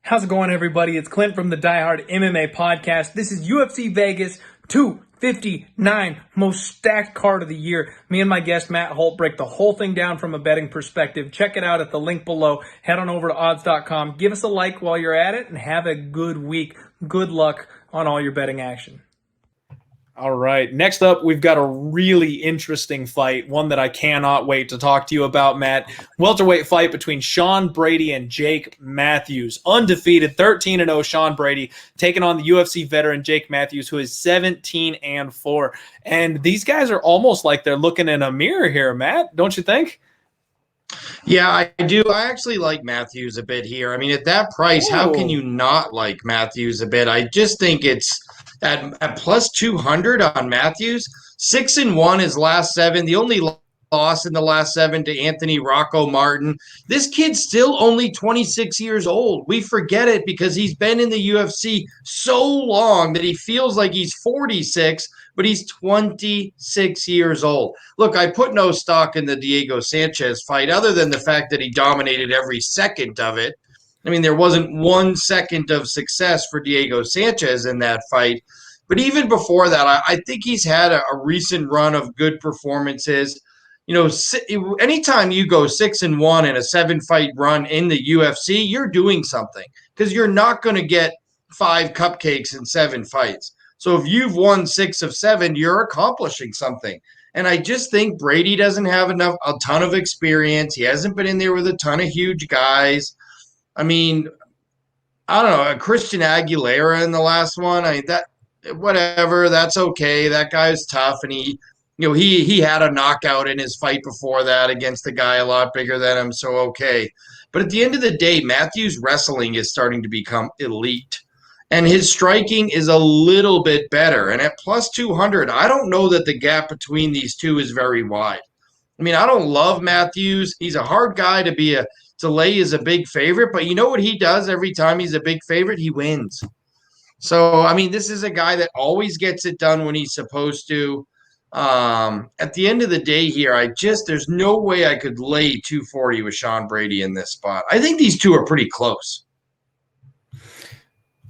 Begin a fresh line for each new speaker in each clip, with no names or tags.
How's it going, everybody? It's Clint from the Die Hard MMA podcast. This is UFC Vegas 259, most stacked card of the year. Me and my guest, Matt Holt, break the whole thing down from a betting perspective. Check it out at the link below. Head on over to odds.com. Give us a like while you're at it, and have a good week. Good luck on all your betting action. All right. Next up, we've got a really interesting fight, one that I cannot wait to talk to you about, Matt. Welterweight fight between Sean Brady and Jake Mathews. Undefeated, 13-0 Sean Brady, taking on the UFC veteran Jake Mathews, who is 17-4. And these guys are almost like they're looking in a mirror here, Matt, don't you think?
Yeah, I do. I actually like Mathews a bit here. I mean, at that price, how can you not like Mathews a bit? I just think it's at plus 200 on Mathews. 6-1 his last seven. The only loss in the last seven to Anthony Rocco Martin. This kid's still only 26 years old. We forget it because he's been in the UFC so long that he feels like he's 46, but he's 26 years old. Look, I put no stock in the Diego Sanchez fight other than the fact that he dominated every second of it. I mean, there wasn't 1 second of success for Diego Sanchez in that fight. But even before that, I think he's had a recent run of good performances. You know, anytime you go 6-1 in a 7-fight run in the UFC, you're doing something because you're not going to get 5 cupcakes in 7 fights. So if you've won 6 of 7, you're accomplishing something. And I just think Brady doesn't have a ton of experience. He hasn't been in there with a ton of huge guys. I mean, I don't know, Christian Aguilera in the last one. Whatever, that's okay. That guy's tough, and he had a knockout in his fight before that against a guy a lot bigger than him, so okay. But at the end of the day, Mathews' wrestling is starting to become elite, and his striking is a little bit better. And at plus 200, I don't know that the gap between these two is very wide. I mean, I don't love Mathews. He's a hard guy to lay as a big favorite, but you know what he does every time he's a big favorite? He wins. So, I mean, this is a guy that always gets it done when he's supposed to. At the end of the day here, there's no way I could lay 240 with Sean Brady in this spot. I think these two are pretty close.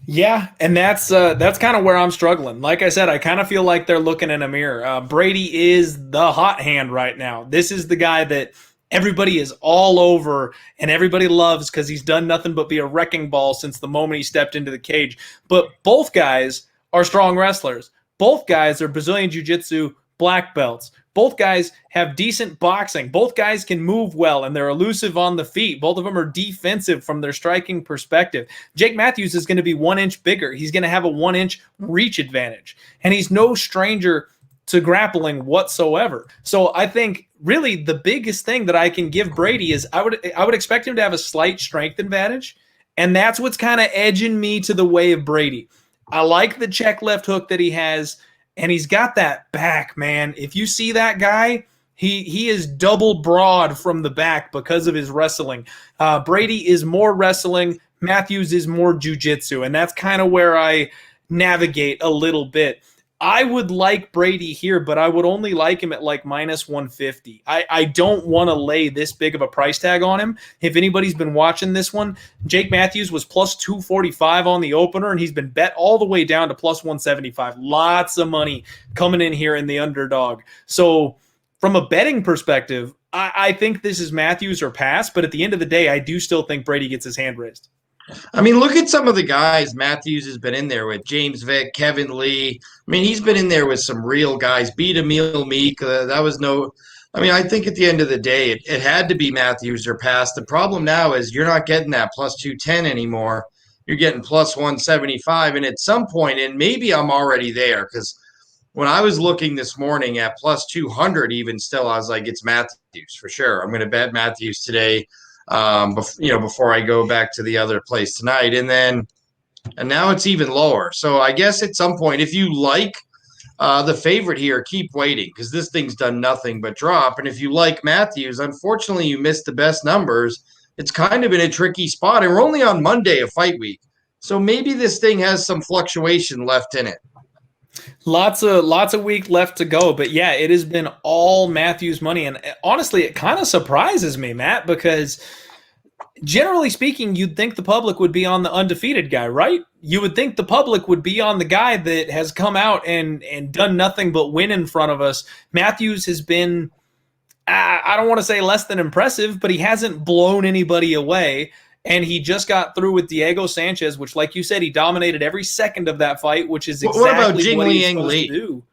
Yeah, and that's kind of where I'm struggling. Like I said, I kind of feel like they're looking in a mirror. Brady is the hot hand right now. This is the guy that everybody is all over and everybody loves because he's done nothing but be a wrecking ball since the moment he stepped into the cage. But both guys are strong wrestlers. Both guys are Brazilian Jiu-Jitsu black belts. Both guys have decent boxing. Both guys can move well, and they're elusive on the feet. Both of them are defensive from their striking perspective. Jake Mathews is going to be 1 inch bigger. He's going to have a 1 inch reach advantage, and he's no stranger to grappling whatsoever. So I think really the biggest thing that I can give Brady is I would expect him to have a slight strength advantage, and that's what's kind of edging me to the way of Brady. I like the check left hook that he has, and he's got that back, man. If you see that guy, he is double broad from the back because of his wrestling. Brady is more wrestling. Mathews is more jiu-jitsu, and that's kind of where I navigate a little bit. I would like Brady here, but I would only like him at like minus 150. I don't want to lay this big of a price tag on him. If anybody's been watching this one, Jake Mathews was plus 245 on the opener, and he's been bet all the way down to plus 175. Lots of money coming in here in the underdog. So from a betting perspective, I think this is Mathews or pass, but at the end of the day, I do still think Brady gets his hand raised.
I mean, look at some of the guys Mathews has been in there with. James Vick, Kevin Lee. I mean, he's been in there with some real guys. Beat Emil Meek. I think at the end of the day, it had to be Mathews or pass. The problem now is you're not getting that plus 210 anymore. You're getting plus 175. And at some point, and maybe I'm already there, because when I was looking this morning at plus 200 even still, I was like, it's Mathews for sure. I'm going to bet Mathews today. Before I go back to the other place tonight. And now it's even lower. So I guess at some point, if you like the favorite here, keep waiting because this thing's done nothing but drop. And if you like Mathews, unfortunately, you missed the best numbers. It's kind of in a tricky spot. And we're only on Monday of fight week. So maybe this thing has some fluctuation left in it.
Lots of week left to go, but yeah, it has been all Mathews money, and honestly, it kind of surprises me, Matt, because generally speaking, you'd think the public would be on the undefeated guy, right? You would think the public would be on the guy that has come out and done nothing but win in front of us. Mathews has been, I don't want to say less than impressive, but he hasn't blown anybody away. And he just got through with Diego Sanchez, which, like you said, he dominated every second of that fight, which is exactly what he's supposed to do.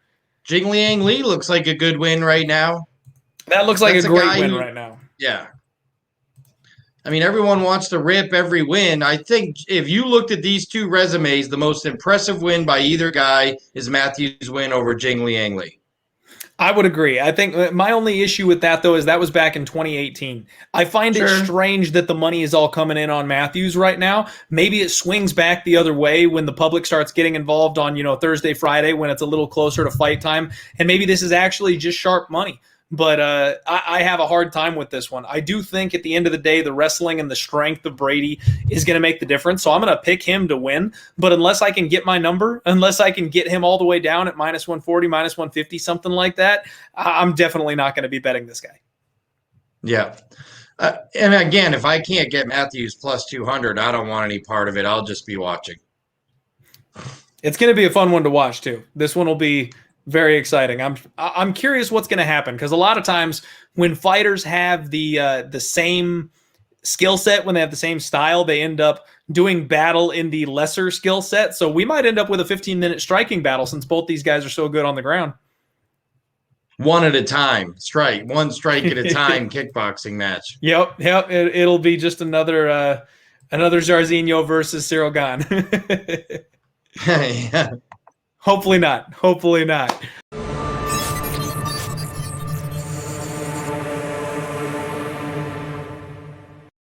Jingliang Li looks like a good win right now.
That looks like a great win right now.
Yeah. I mean, everyone wants to rip every win. I think if you looked at these two resumes, the most impressive win by either guy is Mathews' win over Jingliang Li.
I would agree. I think my only issue with that, though, is that was back in 2018. I find it strange that the money is all coming in on Mathews right now. Maybe it swings back the other way when the public starts getting involved on, Thursday, Friday, when it's a little closer to fight time. And maybe this is actually just sharp money. But I have a hard time with this one. I do think at the end of the day, the wrestling and the strength of Brady is going to make the difference. So I'm going to pick him to win. But unless I can get my number, unless I can get him all the way down at minus 140, minus 150, something like that, I'm definitely not going to be betting this guy.
Yeah. And again, if I can't get Mathews plus 200, I don't want any part of it. I'll just be watching.
It's going to be a fun one to watch, too. This one will be very exciting. I'm curious what's going to happen, because a lot of times when fighters have the same skill set, when they have the same style, they end up doing battle in the lesser skill set. So we might end up with a 15-minute striking battle, since both these guys are so good on the ground.
One at a time, one strike at a time kickboxing match.
Yep. It'll be just another Jairzinho versus Cyril Gane.
Yeah.
Hopefully not.